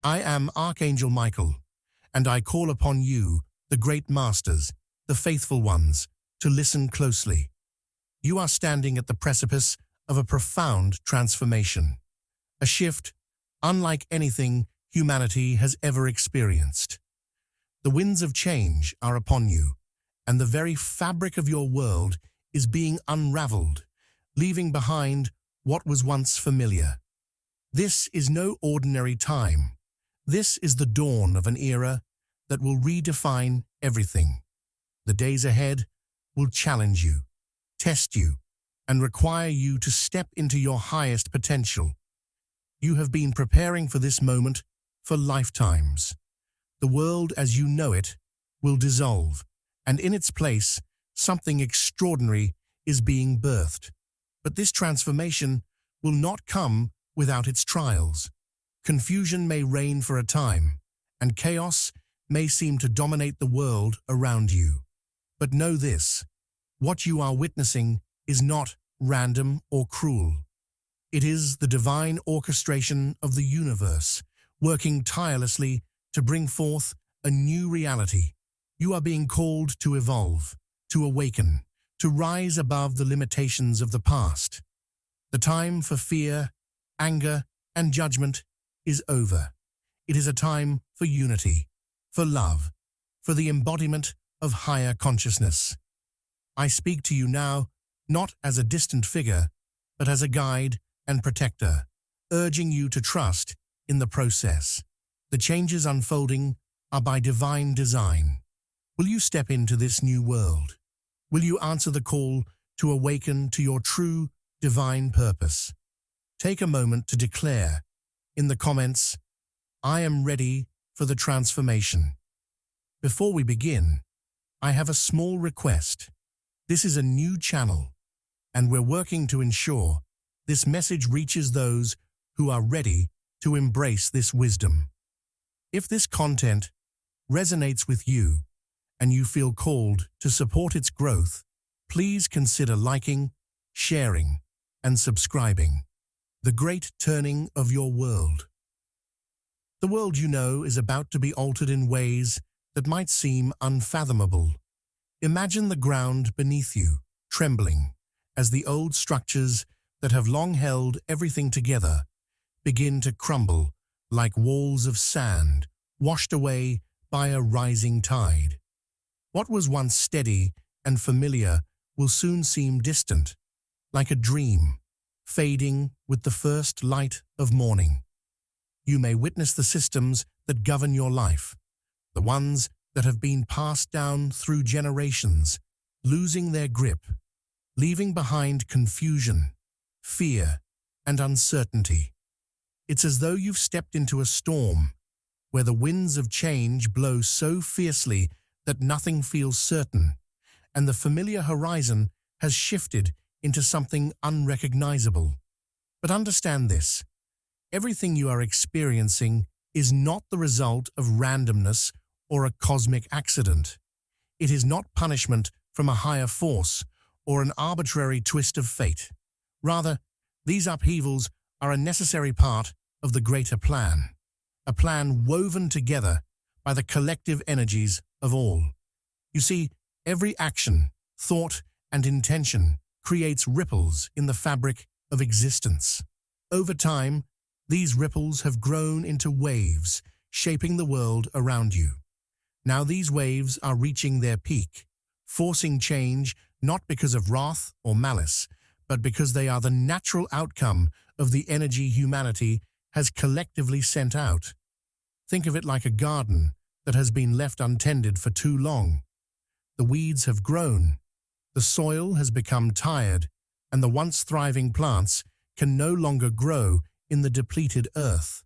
I am Archangel Michael, and I call upon you, the great masters, the faithful ones, to listen closely. You are standing at the precipice of a profound transformation, a shift unlike anything humanity has ever experienced. The winds of change are upon you, and the very fabric of your world is being unraveled, leaving behind what was once familiar. This is no ordinary time. This is the dawn of an era that will redefine everything. The days ahead will challenge you, test you, and require you to step into your highest potential. You have been preparing for this moment for lifetimes. The world as you know it will dissolve, and in its place, something extraordinary is being birthed. But this transformation will not come without its trials. Confusion may reign for a time, and chaos may seem to dominate the world around you. But know this: what you are witnessing is not random or cruel. It is the divine orchestration of the universe, working tirelessly to bring forth a new reality. You are being called to evolve, to awaken, to rise above the limitations of the past. The time for fear, anger, and judgment is over. It is a time for unity, for love, for the embodiment of higher consciousness. I speak to you now, not as a distant figure, but as a guide and protector, urging you to trust in the process. The changes unfolding are by divine design. Will you step into this new world? Will you answer the call to awaken to your true divine purpose? Take a moment to declare in the comments, "I am ready for the transformation." Before we begin, I have a small request. This is a new channel, and we're working to ensure this message reaches those who are ready to embrace this wisdom. If this content resonates with you and you feel called to support its growth, please consider liking, sharing, and subscribing. The great turning of your world. The world you know is about to be altered in ways that might seem unfathomable. Imagine the ground beneath you, trembling, as the old structures that have long held everything together begin to crumble like walls of sand washed away by a rising tide. What was once steady and familiar will soon seem distant, like a dream, fading with the first light of morning. You may witness the systems that govern your life, the ones that have been passed down through generations, losing their grip, leaving behind confusion, fear, and uncertainty. It's as though you've stepped into a storm, where the winds of change blow so fiercely that nothing feels certain, and the familiar horizon has shifted into something unrecognizable. But understand this: everything you are experiencing is not the result of randomness or a cosmic accident. It is not punishment from a higher force or an arbitrary twist of fate. Rather, these upheavals are a necessary part of the greater plan, a plan woven together by the collective energies of all. You see, every action, thought, and intention creates ripples in the fabric of existence. Over time, these ripples have grown into waves, shaping the world around you. Now these waves are reaching their peak, forcing change not because of wrath or malice, but because they are the natural outcome of the energy humanity has collectively sent out. Think of it like a garden that has been left untended for too long. The weeds have grown, the soil has become tired, and the once thriving plants can no longer grow in the depleted earth.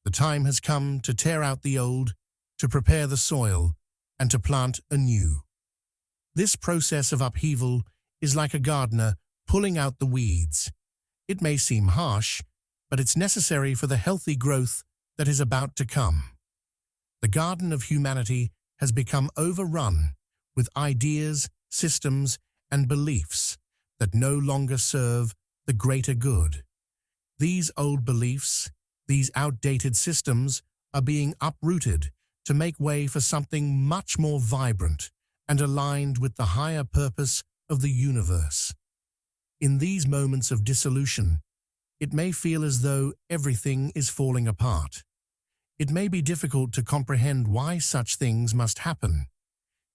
The time has come to tear out the old, to prepare the soil, and to plant anew. This process of upheaval is like a gardener pulling out the weeds. It may seem harsh, but it's necessary for the healthy growth that is about to come. The garden of humanity has become overrun with ideas, systems, and beliefs that no longer serve the greater good. These old beliefs, these outdated systems, are being uprooted to make way for something much more vibrant and aligned with the higher purpose of the universe. In these moments of dissolution, it may feel as though everything is falling apart. It may be difficult to comprehend why such things must happen.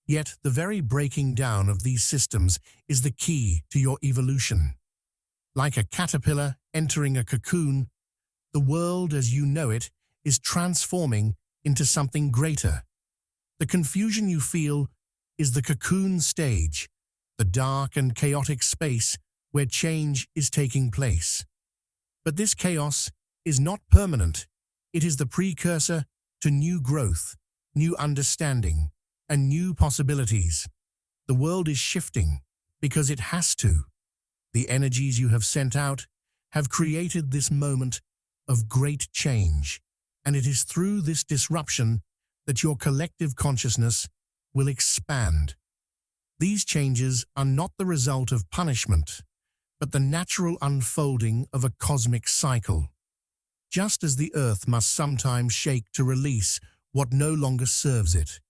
Yet the very breaking down of these systems is the key to your evolution. Like a caterpillar entering a cocoon, the world as you know it is transforming into something greater. The confusion you feel is the cocoon stage, the dark and chaotic space where change is taking place. But this chaos is not permanent. It is the precursor to new growth, new understanding, and new possibilities. The world is shifting because it has to. The energies you have sent out have created this moment of great change, and it is through this disruption that your collective consciousness will expand. These changes are not the result of punishment, but the natural unfolding of a cosmic cycle. Just as the earth must sometimes shake to release what no longer serves it,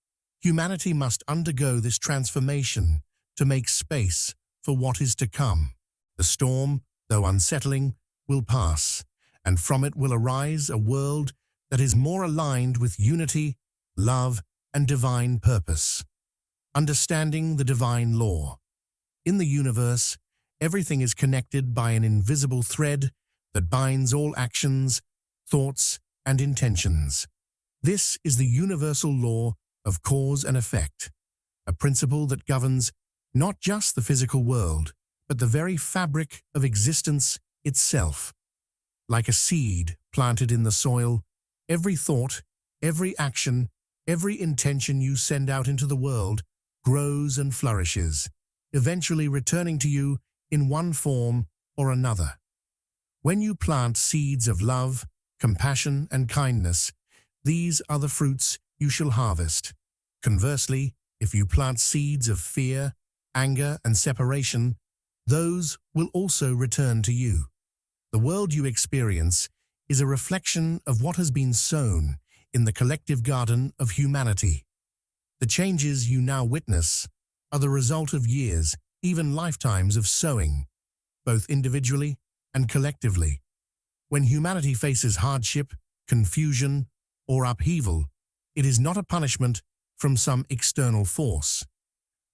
humanity must undergo this transformation to make space for what is to come. The storm, though unsettling, will pass, and from it will arise a world that is more aligned with unity, love, and divine purpose. Understanding the divine law. In the universe, everything is connected by an invisible thread that binds all actions, thoughts, and intentions. This is the universal law of cause and effect, a principle that governs not just the physical world, but the very fabric of existence itself. Like a seed planted in the soil, every thought, every action, every intention you send out into the world grows and flourishes, eventually returning to you in one form or another. When you plant seeds of love, compassion, and kindness, these are the fruits you shall harvest. Conversely, if you plant seeds of fear, anger, and separation, those will also return to you. The world you experience is a reflection of what has been sown in the collective garden of humanity. The changes you now witness are the result of years, even lifetimes of sowing, both individually and collectively. When humanity faces hardship, confusion, or upheaval, it is not a punishment from some external force.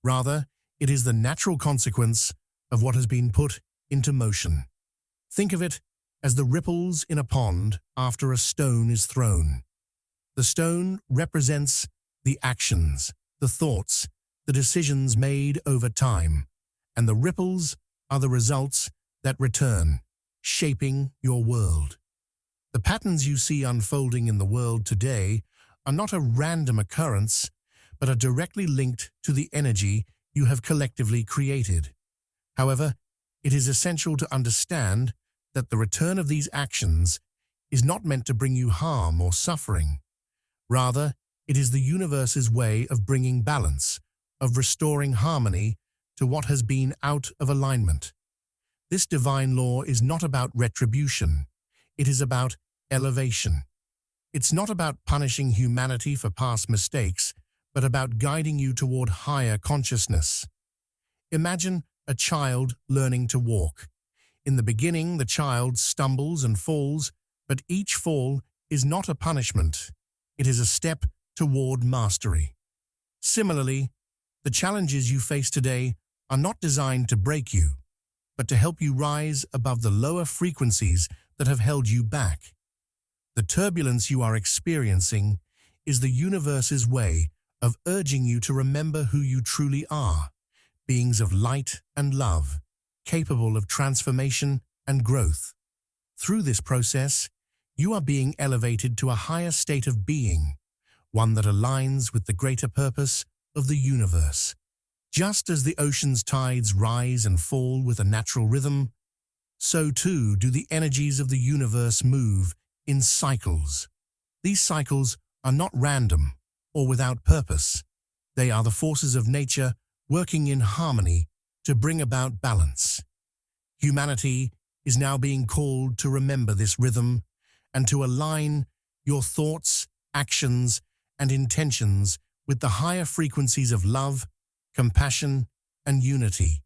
Rather, it is the natural consequence of what has been put into motion. Think of it as the ripples in a pond after a stone is thrown. The stone represents the actions, the thoughts, the decisions made over time, and the ripples are the results that return, shaping your world. The patterns you see unfolding in the world today are not a random occurrence, but are directly linked to the energy you have collectively created. However, it is essential to understand that the return of these actions is not meant to bring you harm or suffering. Rather, it is the universe's way of bringing balance, of restoring harmony to what has been out of alignment. This divine law is not about retribution. It is about elevation. It's not about punishing humanity for past mistakes, but about guiding you toward higher consciousness. Imagine a child learning to walk. In the beginning, the child stumbles and falls, but each fall is not a punishment. It is a step toward mastery. Similarly, the challenges you face today are not designed to break you, but to help you rise above the lower frequencies that have held you back. The turbulence you are experiencing is the universe's way of urging you to remember who you truly are, beings of light and love, capable of transformation and growth. Through this process, you are being elevated to a higher state of being, one that aligns with the greater purpose of the universe. Just as the ocean's tides rise and fall with a natural rhythm, so too do the energies of the universe move in cycles. These cycles are not random or without purpose. They are the forces of nature working in harmony to bring about balance. Humanity is now being called to remember this rhythm and to align your thoughts, actions, and intentions with the higher frequencies of love, compassion, and unity.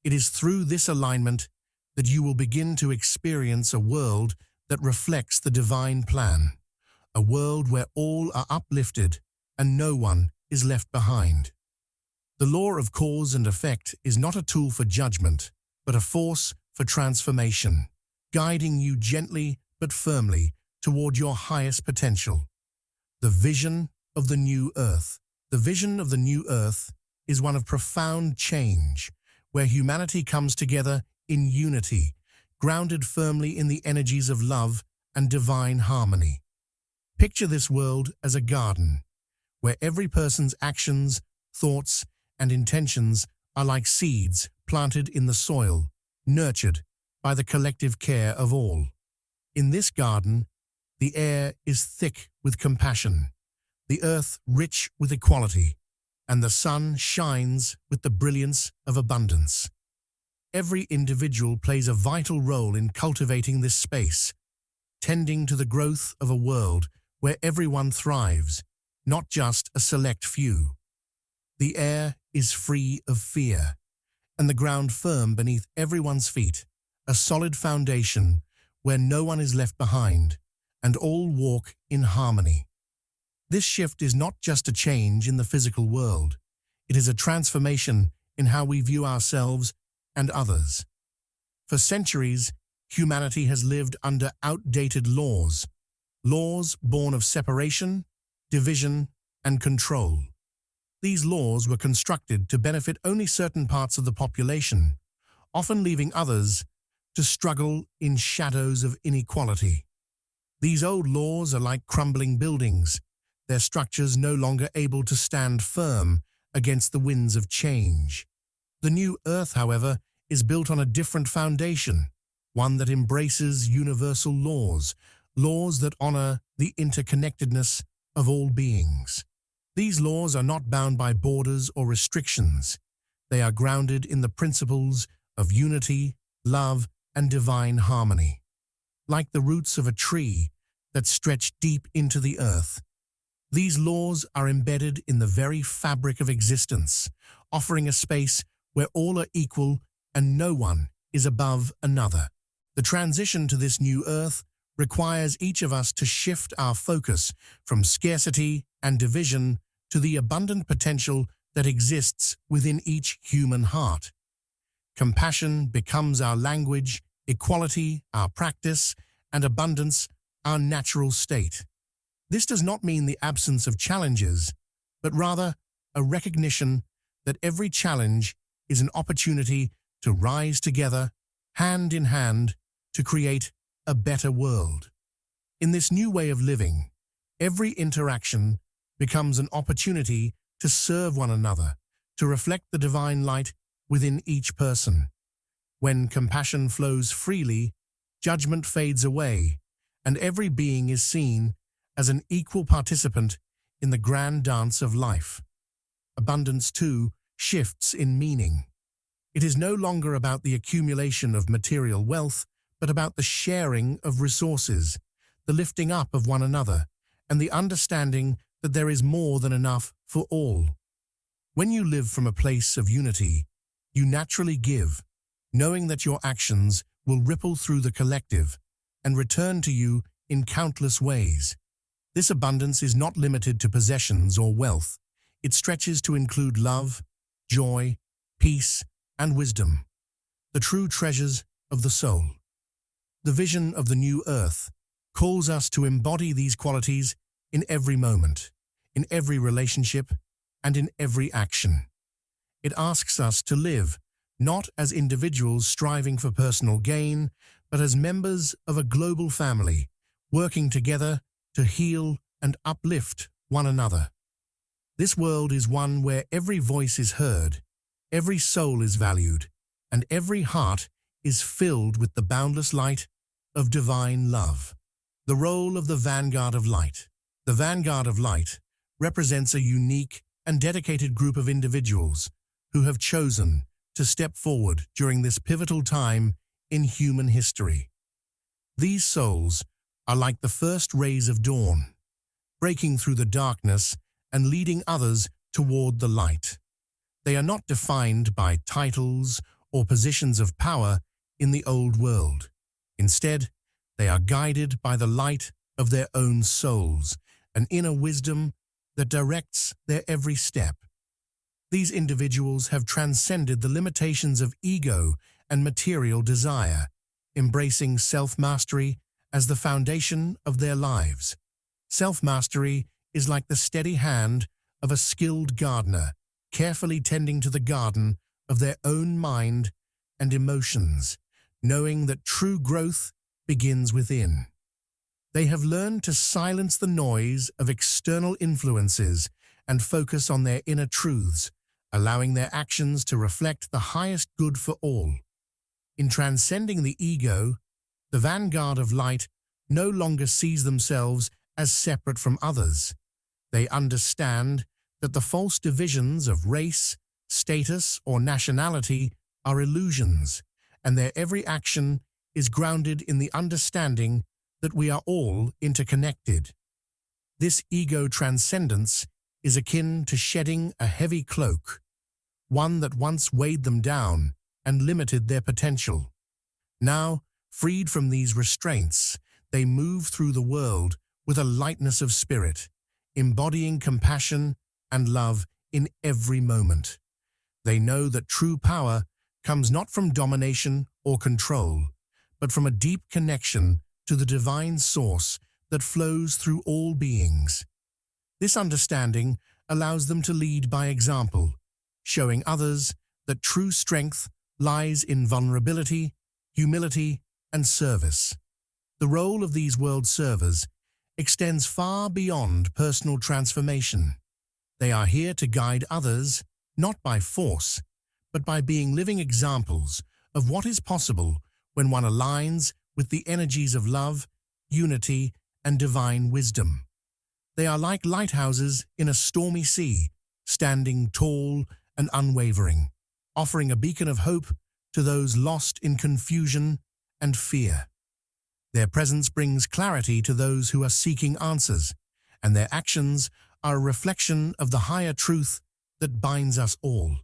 It is through this alignment that you will begin to experience a world that reflects the divine plan, a world where all are uplifted and no one is left behind. The law of cause and effect is not a tool for judgment, but a force for transformation, guiding you gently but firmly toward your highest potential. The vision of the new earth. The vision of the new earth is one of profound change, where humanity comes together in unity, grounded firmly in the energies of love and divine harmony. Picture this world as a garden, where every person's actions, thoughts, and intentions are like seeds planted in the soil, nurtured by the collective care of all. In this garden, the air is thick with compassion, the earth rich with equality, and the sun shines with the brilliance of abundance. Every individual plays a vital role in cultivating this space, tending to the growth of a world where everyone thrives, not just a select few. The air is free of fear, and the ground firm beneath everyone's feet, a solid foundation where no one is left behind, and all walk in harmony. This shift is not just a change in the physical world, it is a transformation in how we view ourselves and others. For centuries, humanity has lived under outdated laws born of separation, division, and control. These laws were constructed to benefit only certain parts of the population, often leaving others to struggle in shadows of inequality. These old laws are like crumbling buildings, their structures no longer able to stand firm against the winds of change. The new earth, however, is built on a different foundation, one that embraces universal laws that honor the interconnectedness of all beings. These laws are not bound by borders or restrictions. They are grounded in the principles of unity, love, and divine harmony. Like the roots of a tree that stretch deep into the earth, these laws are embedded in the very fabric of existence, offering a space where all are equal and no one is above another. The transition to this new earth requires each of us to shift our focus from scarcity and division to the abundant potential that exists within each human heart. Compassion becomes our language, equality our practice, and abundance our natural state. This does not mean the absence of challenges, but rather a recognition that every challenge is an opportunity to rise together, hand in hand, to create a better world. In this new way of living, every interaction becomes an opportunity to serve one another, to reflect the divine light within each person. When compassion flows freely, judgment fades away, and every being is seen as an equal participant in the grand dance of life. Abundance, too, shifts in meaning. It is no longer about the accumulation of material wealth, but about the sharing of resources, the lifting up of one another, and the understanding that there is more than enough for all. When you live from a place of unity, you naturally give, knowing that your actions will ripple through the collective and return to you in countless ways. This abundance is not limited to possessions or wealth. It stretches to include love, joy, peace, and wisdom, the true treasures of the soul. The vision of the new earth calls us to embody these qualities in every moment, in every relationship, and in every action. It asks us to live not as individuals striving for personal gain, but as members of a global family, working together to heal and uplift one another. This world is one where every voice is heard, every soul is valued, and every heart is filled with the boundless light of divine love. The role of the Vanguard of Light. The Vanguard of Light represents a unique and dedicated group of individuals who have chosen to step forward during this pivotal time in human history. These souls are like the first rays of dawn, breaking through the darkness and leading others toward the light. They are not defined by titles or positions of power in the old world. Instead, they are guided by the light of their own souls, an inner wisdom that directs their every step. These individuals have transcended the limitations of ego and material desire, embracing self-mastery as the foundation of their lives. Self-mastery is like the steady hand of a skilled gardener, carefully tending to the garden of their own mind and emotions, knowing that true growth begins within. They have learned to silence the noise of external influences and focus on their inner truths, allowing their actions to reflect the highest good for all. In transcending the ego, the vanguard of light no longer sees themselves as separate from others. They understand that the false divisions of race, status, or nationality are illusions, and their every action is grounded in the understanding that we are all interconnected. This ego transcendence is akin to shedding a heavy cloak, one that once weighed them down and limited their potential. Now, freed from these restraints, they move through the world with a lightness of spirit, embodying compassion and love in every moment. They know that true power comes not from domination or control, but from a deep connection to the divine source that flows through all beings. This understanding allows them to lead by example, showing others that true strength lies in vulnerability, humility, and service. The role of these world servers extends far beyond personal transformation. They are here to guide others, not by force, but by being living examples of what is possible when one aligns with the energies of love, unity, and divine wisdom. They are like lighthouses in a stormy sea, standing tall and unwavering, offering a beacon of hope to those lost in confusion and fear. Their presence brings clarity to those who are seeking answers, and their actions are a reflection of the higher truth that binds us all.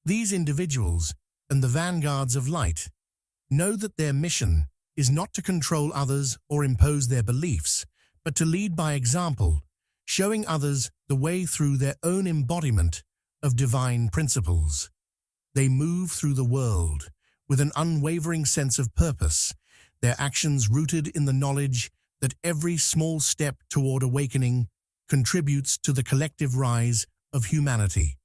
These individuals and the vanguards of light know that their mission is not to control others or impose their beliefs, but to lead by example, showing others the way through their own embodiment of divine principles. They move through the world with an unwavering sense of purpose, their actions rooted in the knowledge that every small step toward awakening contributes to the collective rise of humanity.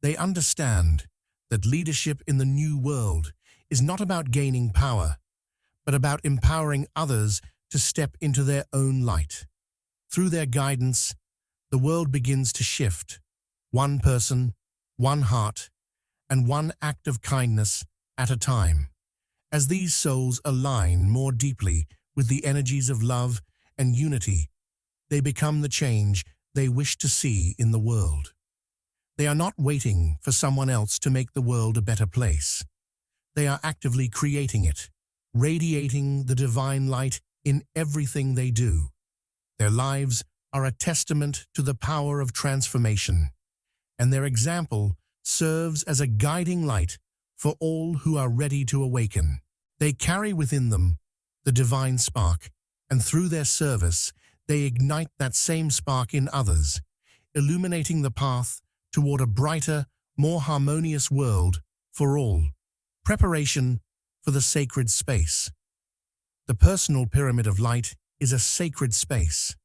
They understand that leadership in the new world is not about gaining power, but about empowering others to step into their own light. Through their guidance, the world begins to shift, one person, one heart, and one act of kindness at a time. As these souls align more deeply with the energies of love and unity, they become the change they wish to see in the world. They are not waiting for someone else to make the world a better place. They are actively creating it, radiating the divine light in everything they do. Their lives are a testament to the power of transformation, and their example serves as a guiding light for all who are ready to awaken. They carry within them the divine spark, and through their service, they ignite that same spark in others, illuminating the path toward a brighter, more harmonious world for all. Preparation for the sacred space. The personal pyramid of light is a sacred space,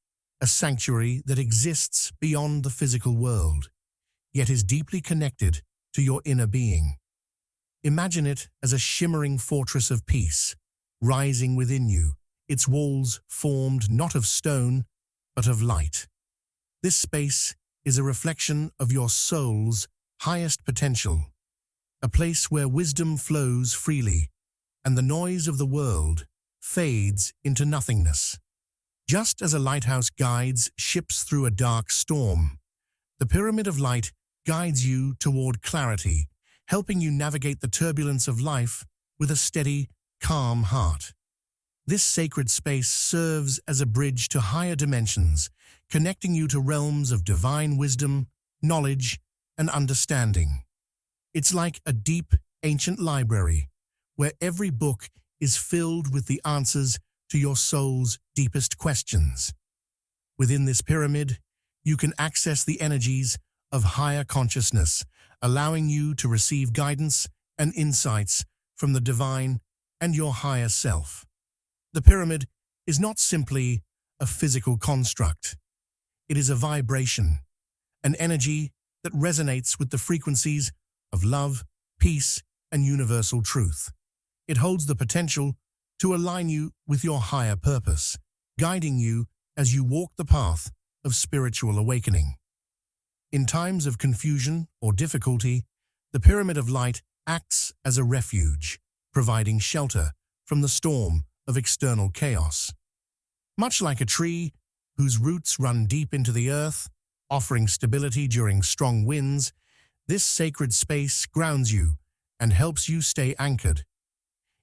a sanctuary that exists beyond the physical world, yet is deeply connected to your inner being. Imagine it as a shimmering fortress of peace, rising within you, its walls formed not of stone, but of light. This space is a reflection of your soul's highest potential, a place where wisdom flows freely and the noise of the world fades into nothingness. Just as a lighthouse guides ships through a dark storm, the pyramid of light guides you toward clarity, helping you navigate the turbulence of life with a steady, calm heart. This sacred space serves as a bridge to higher dimensions, connecting you to realms of divine wisdom, knowledge, and understanding. It's like a deep, ancient library where every book is filled with the answers to your soul's deepest questions. Within this pyramid, you can access the energies of higher consciousness, allowing you to receive guidance and insights from the divine and your higher self. The pyramid is not simply a physical construct. It is a vibration, an energy that resonates with the frequencies of love, peace, and universal truth. It holds the potential to align you with your higher purpose, guiding you as you walk the path of spiritual awakening. In times of confusion or difficulty, the Pyramid of Light acts as a refuge, providing shelter from the storm of external chaos. Much like a tree whose roots run deep into the earth, offering stability during strong winds, this sacred space grounds you and helps you stay anchored.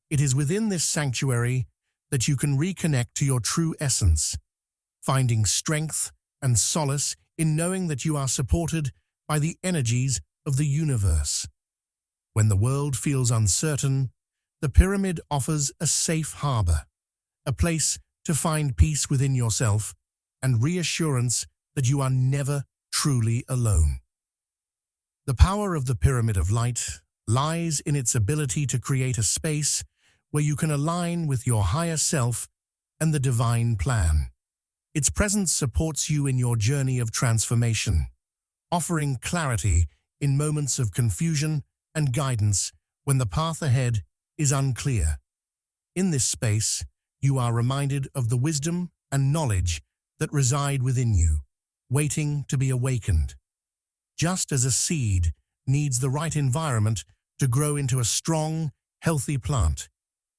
It is within this sanctuary that you can reconnect to your true essence, finding strength and solace in knowing that you are supported by the energies of the universe. When the world feels uncertain, the pyramid offers a safe harbor, a place to find peace within yourself and reassurance that you are never truly alone. The power of the Pyramid of Light lies in its ability to create a space where you can align with your higher self and the divine plan. Its presence supports you in your journey of transformation, offering clarity in moments of confusion and guidance when the path ahead is unclear. In this space, you are reminded of the wisdom and knowledge that reside within you, waiting to be awakened. Just as a seed needs the right environment to grow into a strong, healthy plant,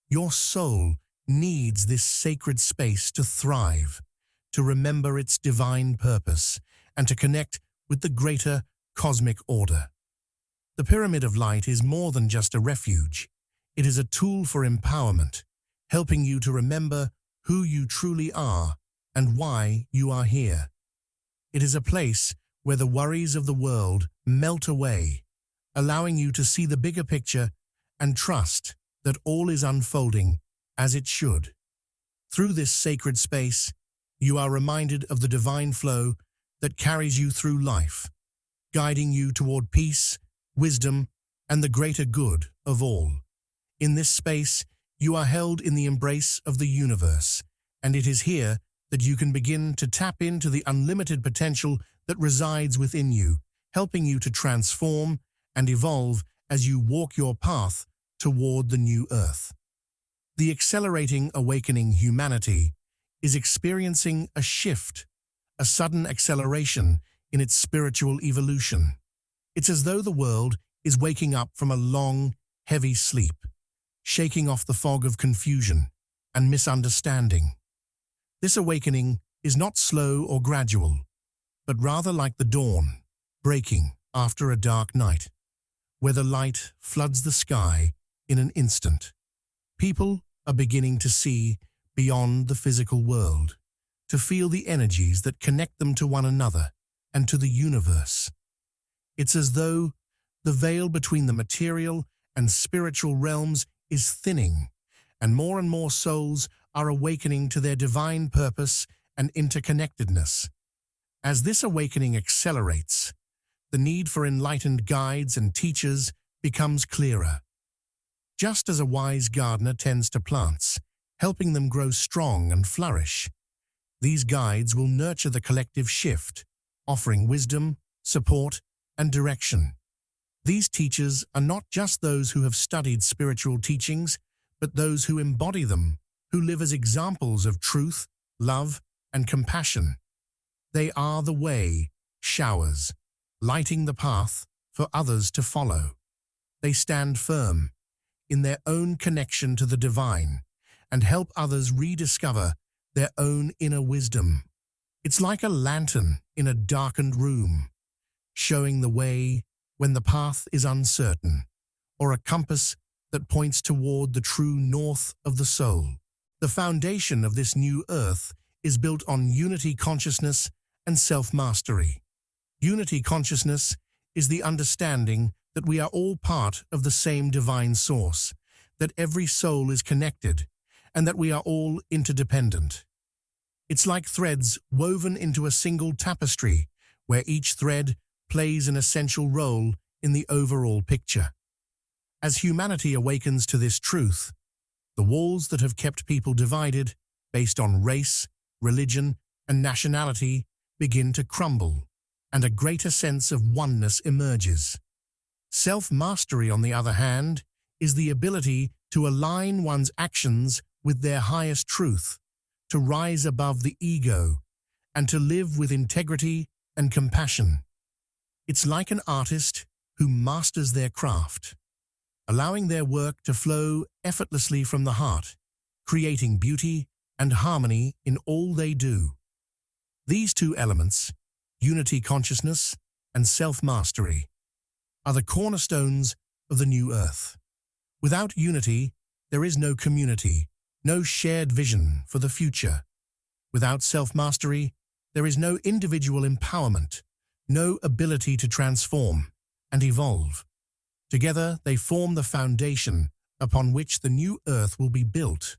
your soul needs this sacred space to thrive, to remember its divine purpose, and to connect with the greater cosmic order. The Pyramid of Light is more than just a refuge. It is a tool for empowerment, helping you to remember who you truly are and why you are here. It is a place where the worries of the world melt away, allowing you to see the bigger picture and trust that all is unfolding as it should. Through this sacred space, you are reminded of the divine flow that carries you through life, guiding you toward peace, wisdom, and the greater good of all. In this space, you are held in the embrace of the universe, and it is here that you can begin to tap into the unlimited potential that resides within you, helping you to transform and evolve as you walk your path toward the new earth. The accelerating awakening humanity is experiencing a shift, a sudden acceleration in its spiritual evolution. It's as though the world is waking up from a long, heavy sleep, shaking off the fog of confusion and misunderstanding. This awakening is not slow or gradual, but rather like the dawn, breaking after a dark night, where the light floods the sky in an instant. People are beginning to see beyond the physical world, to feel the energies that connect them to one another and to the universe. It's as though the veil between the material and spiritual realms is thinning, and more souls are awakening to their divine purpose and interconnectedness. As this awakening accelerates, the need for enlightened guides and teachers becomes clearer. Just as a wise gardener tends to plants, helping them grow strong and flourish, these guides will nurture the collective shift, offering wisdom, support, and direction. These teachers are not just those who have studied spiritual teachings, but those who embody them, who live as examples of truth, love, and compassion. They are the way, showers, lighting the path for others to follow. They stand firm in their own connection to the divine and help others rediscover their own inner wisdom. It's like a lantern in a darkened room, showing the way when the path is uncertain, or a compass that points toward the true north of the soul. The foundation of this new earth is built on unity consciousness and self-mastery. Unity consciousness is the understanding that we are all part of the same divine source, that every soul is connected, and that we are all interdependent. It's like threads woven into a single tapestry, where each thread plays an essential role in the overall picture. As humanity awakens to this truth, the walls that have kept people divided, based on race, religion, and nationality, begin to crumble, and a greater sense of oneness emerges. Self-mastery, on the other hand, is the ability to align one's actions with their highest truth, to rise above the ego, and to live with integrity and compassion. It's like an artist who masters their craft, allowing their work to flow effortlessly from the heart, creating beauty and harmony in all they do. These two elements, unity consciousness and self-mastery, are the cornerstones of the new earth. Without unity, there is no community, no shared vision for the future. Without self-mastery, there is no individual empowerment, no ability to transform and evolve. Together, they form the foundation upon which the new earth will be built,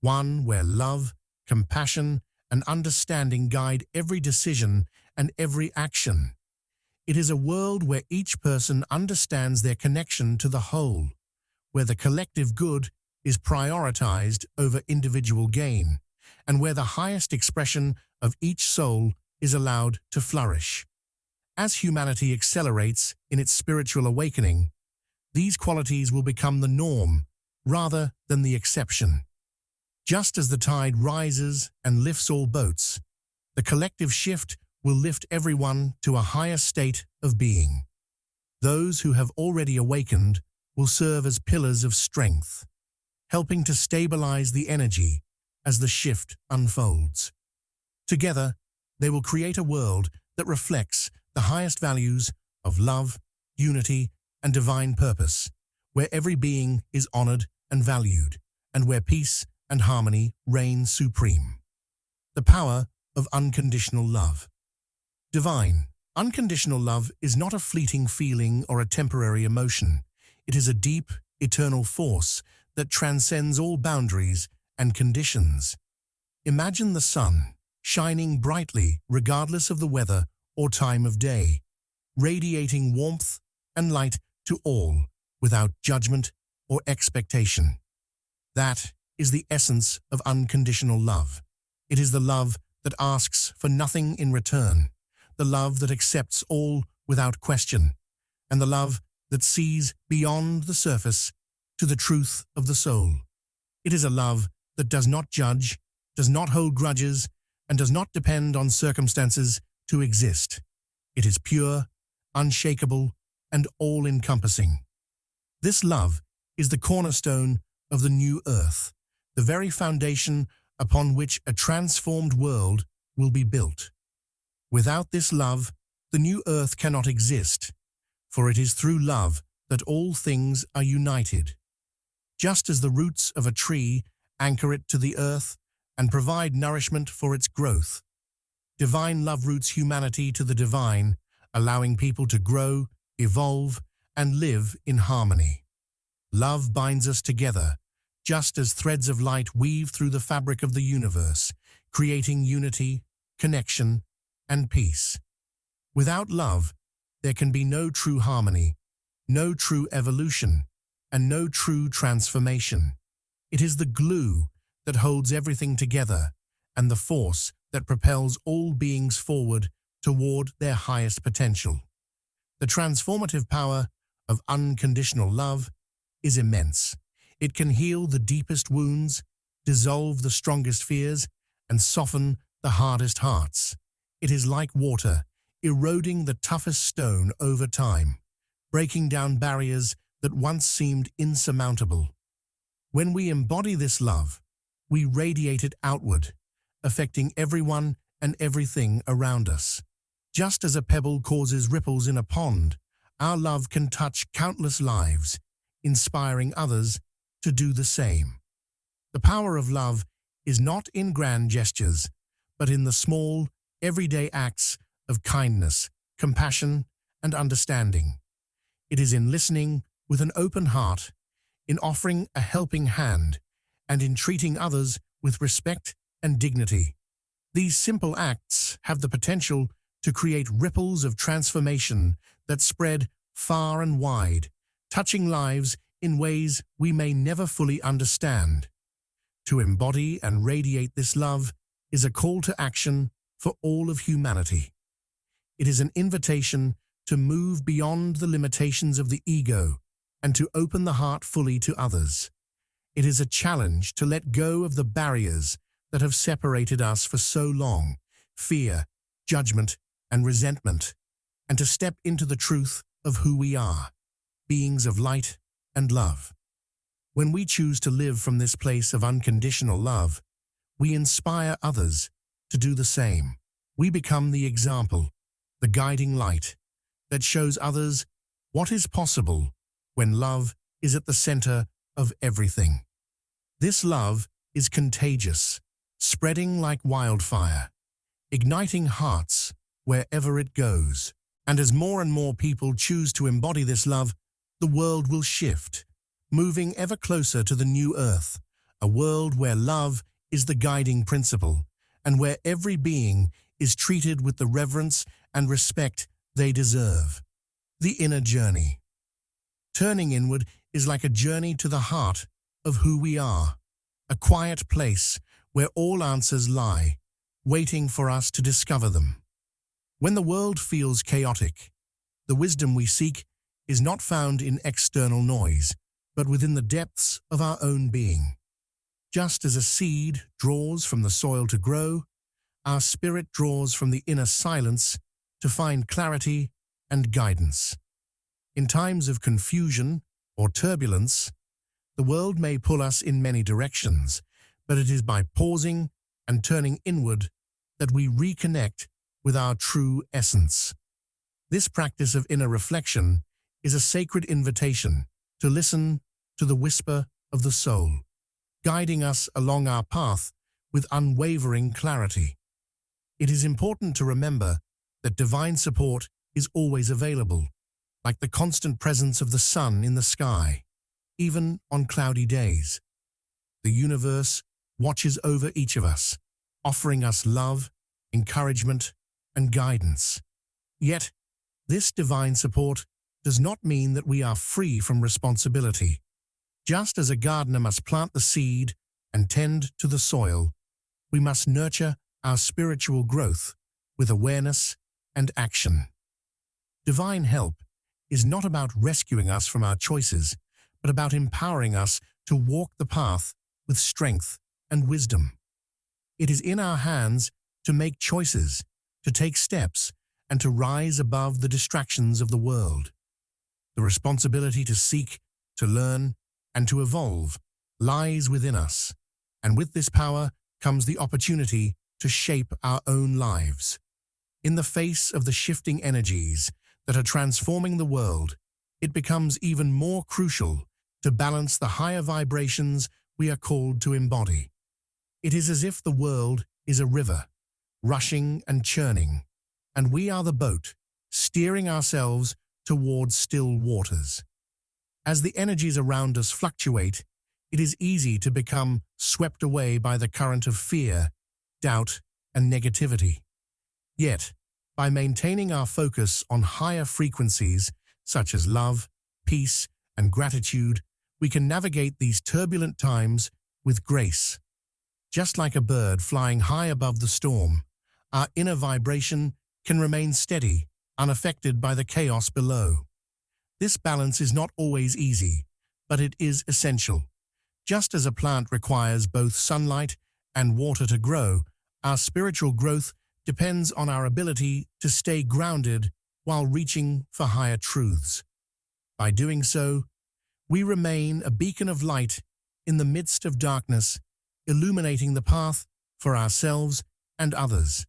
one where love, compassion, and understanding guide every decision and every action. It is a world where each person understands their connection to the whole, where the collective good is prioritized over individual gain, and where the highest expression of each soul is allowed to flourish. As humanity accelerates in its spiritual awakening, these qualities will become the norm rather than the exception. Just as the tide rises and lifts all boats, the collective shift will lift everyone to a higher state of being. Those who have already awakened will serve as pillars of strength, helping to stabilize the energy as the shift unfolds. Together, they will create a world that reflects the highest values of love, unity, and divine purpose, where every being is honored and valued, and where peace and harmony reign supreme. The power of unconditional love. Divine, unconditional love is not a fleeting feeling or a temporary emotion. It is a deep, eternal force that transcends all boundaries and conditions. Imagine the sun, shining brightly regardless of the weather or time of day, radiating warmth and light to all without judgment or expectation. That is the essence of unconditional love. It is the love that asks for nothing in return, the love that accepts all without question, and the love that sees beyond the surface to the truth of the soul. It is a love that does not judge, does not hold grudges, and does not depend on circumstances to exist. It is pure, unshakable, and all-encompassing. This love is the cornerstone of the new earth, the very foundation upon which a transformed world will be built. Without this love, the new earth cannot exist, for it is through love that all things are united. Just as the roots of a tree anchor it to the earth and provide nourishment for its growth, divine love roots humanity to the divine, allowing people to grow, evolve, and live in harmony. Love binds us together, just as threads of light weave through the fabric of the universe, creating unity, connection, and peace. Without love, there can be no true harmony, no true evolution, and no true transformation. It is the glue that holds everything together and the force that propels all beings forward toward their highest potential. The transformative power of unconditional love is immense. It can heal the deepest wounds, dissolve the strongest fears, and soften the hardest hearts. It is like water, eroding the toughest stone over time, breaking down barriers that once seemed insurmountable. When we embody this love, we radiate it outward, affecting everyone and everything around us. Just as a pebble causes ripples in a pond, our love can touch countless lives, inspiring others to do the same. The power of love is not in grand gestures, but in the small, everyday acts of kindness, compassion, and understanding. It is in listening with an open heart, in offering a helping hand, and in treating others with respect and dignity. These simple acts have the potential to create ripples of transformation that spread far and wide, touching lives in ways we may never fully understand. To embody and radiate this love is a call to action for all of humanity. It is an invitation to move beyond the limitations of the ego and to open the heart fully to others. It is a challenge to let go of the barriers that have separated us for so long, fear, judgment, and resentment, and to step into the truth of who we are, beings of light and love. When we choose to live from this place of unconditional love, we inspire others to do the same. We become the example, the guiding light, that shows others what is possible when love is at the center of everything. This love is contagious, spreading like wildfire, igniting hearts wherever it goes. And as more and more people choose to embody this love, the world will shift, moving ever closer to the new earth, a world where love is the guiding principle, and where every being is treated with the reverence and respect they deserve. The inner journey. Turning inward is like a journey to the heart of who we are, a quiet place where all answers lie, waiting for us to discover them. When the world feels chaotic, the wisdom we seek is not found in external noise, but within the depths of our own being. Just as a seed draws from the soil to grow, our spirit draws from the inner silence to find clarity and guidance. In times of confusion or turbulence, the world may pull us in many directions, but it is by pausing and turning inward that we reconnect with our true essence. This practice of inner reflection is a sacred invitation to listen to the whisper of the soul, guiding us along our path with unwavering clarity. It is important to remember that divine support is always available, like the constant presence of the sun in the sky, even on cloudy days. The universe watches over each of us, offering us love, encouragement, and guidance. Yet, this divine support does not mean that we are free from responsibility. Just as a gardener must plant the seed and tend to the soil, we must nurture our spiritual growth with awareness and action. Divine help is not about rescuing us from our choices, but about empowering us to walk the path with strength and wisdom. It is in our hands to make choices, to take steps, and to rise above the distractions of the world. The responsibility to seek, to learn, and to evolve lies within us, and with this power comes the opportunity to shape our own lives. In the face of the shifting energies that are transforming the world, it becomes even more crucial to balance the higher vibrations we are called to embody. It is as if the world is a river, rushing and churning, and we are the boat, steering ourselves towards still waters. As the energies around us fluctuate, it is easy to become swept away by the current of fear, doubt, and negativity. Yet, by maintaining our focus on higher frequencies such as love, peace, and gratitude, we can navigate these turbulent times with grace. Just like a bird flying high above the storm, our inner vibration can remain steady, unaffected by the chaos below. This balance is not always easy, but it is essential. Just as a plant requires both sunlight and water to grow, our spiritual growth depends on our ability to stay grounded while reaching for higher truths. By doing so, we remain a beacon of light in the midst of darkness, illuminating the path for ourselves and others.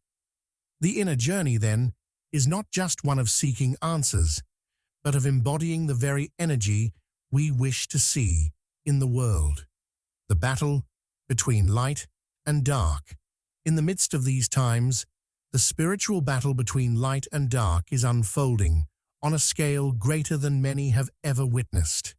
The inner journey, then, is not just one of seeking answers, but of embodying the very energy we wish to see in the world. The battle between light and dark. In the midst of these times, The spiritual battle between light and dark is unfolding on a scale greater than many have ever witnessed.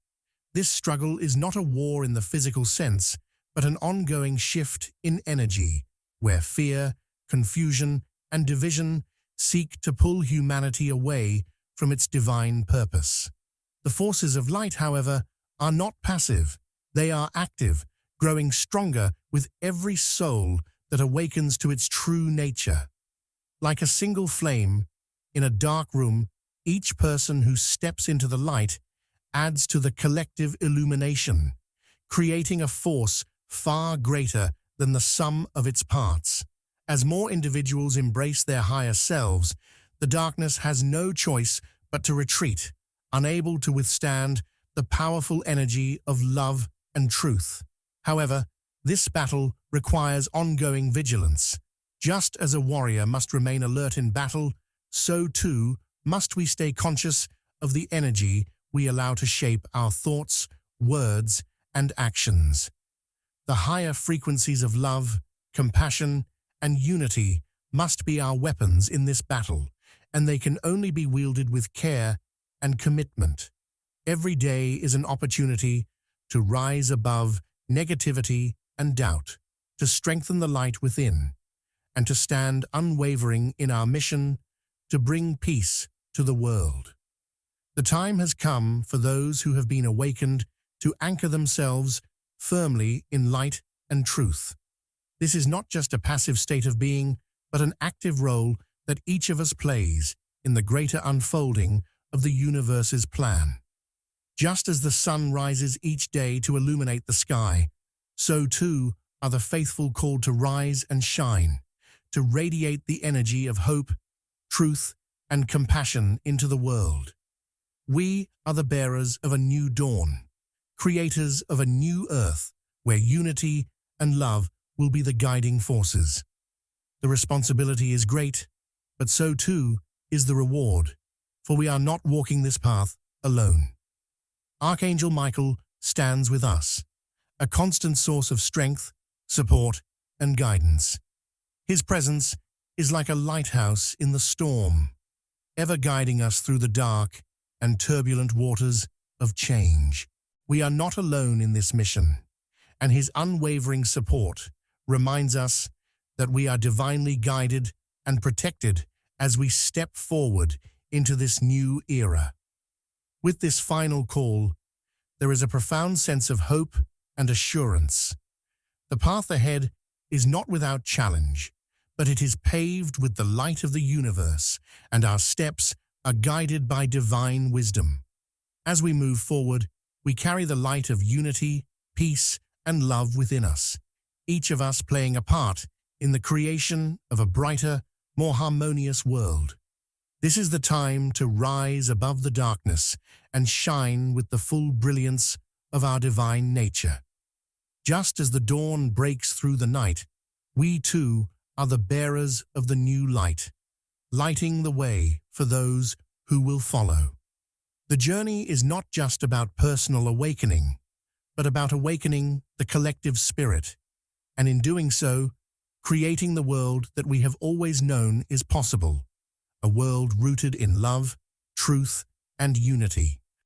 This struggle is not a war in the physical sense, but an ongoing shift in energy, where fear, confusion, and division seek to pull humanity away from its divine purpose. The forces of light, however, are not passive. They are active, growing stronger with every soul that awakens to its true nature. Like a single flame in a dark room, each person who steps into the light adds to the collective illumination, creating a force far greater than the sum of its parts. As more individuals embrace their higher selves, the darkness has no choice but to retreat, unable to withstand the powerful energy of love and truth. However, this battle requires ongoing vigilance. Just as a warrior must remain alert in battle, so too must we stay conscious of the energy we allow to shape our thoughts, words, and actions. The higher frequencies of love, compassion, and unity must be our weapons in this battle, and they can only be wielded with care and commitment. Every day is an opportunity to rise above negativity and doubt, to strengthen the light within, and to stand unwavering in our mission to bring peace to the world. The time has come for those who have been awakened to anchor themselves firmly in light and truth. This is not just a passive state of being, but an active role that each of us plays in the greater unfolding of the universe's plan. Just as the sun rises each day to illuminate the sky, so too are the faithful called to rise and shine, to radiate the energy of hope, truth, and compassion into the world. We are the bearers of a new dawn, creators of a new earth where unity and love will be the guiding forces. The responsibility is great, but so too is the reward, for we are not walking this path alone. Archangel Michael stands with us, a constant source of strength, support, and guidance. His presence is like a lighthouse in the storm, ever guiding us through the dark and turbulent waters of change. We are not alone in this mission, and his unwavering support reminds us that we are divinely guided and protected as we step forward into this new era. With this final call, there is a profound sense of hope and assurance. The path ahead is not without challenge, but it is paved with the light of the universe, and our steps are guided by divine wisdom. As we move forward, we carry the light of unity, peace, and love within us, each of us playing a part in the creation of a brighter, more harmonious world. This is the time to rise above the darkness and shine with the full brilliance of our divine nature. Just as the dawn breaks through the night, we too are the bearers of the new light, lighting the way for those who will follow. The journey is not just about personal awakening, but about awakening the collective spirit, and in doing so, creating the world that we have always known is possible, a world rooted in love, truth, and unity.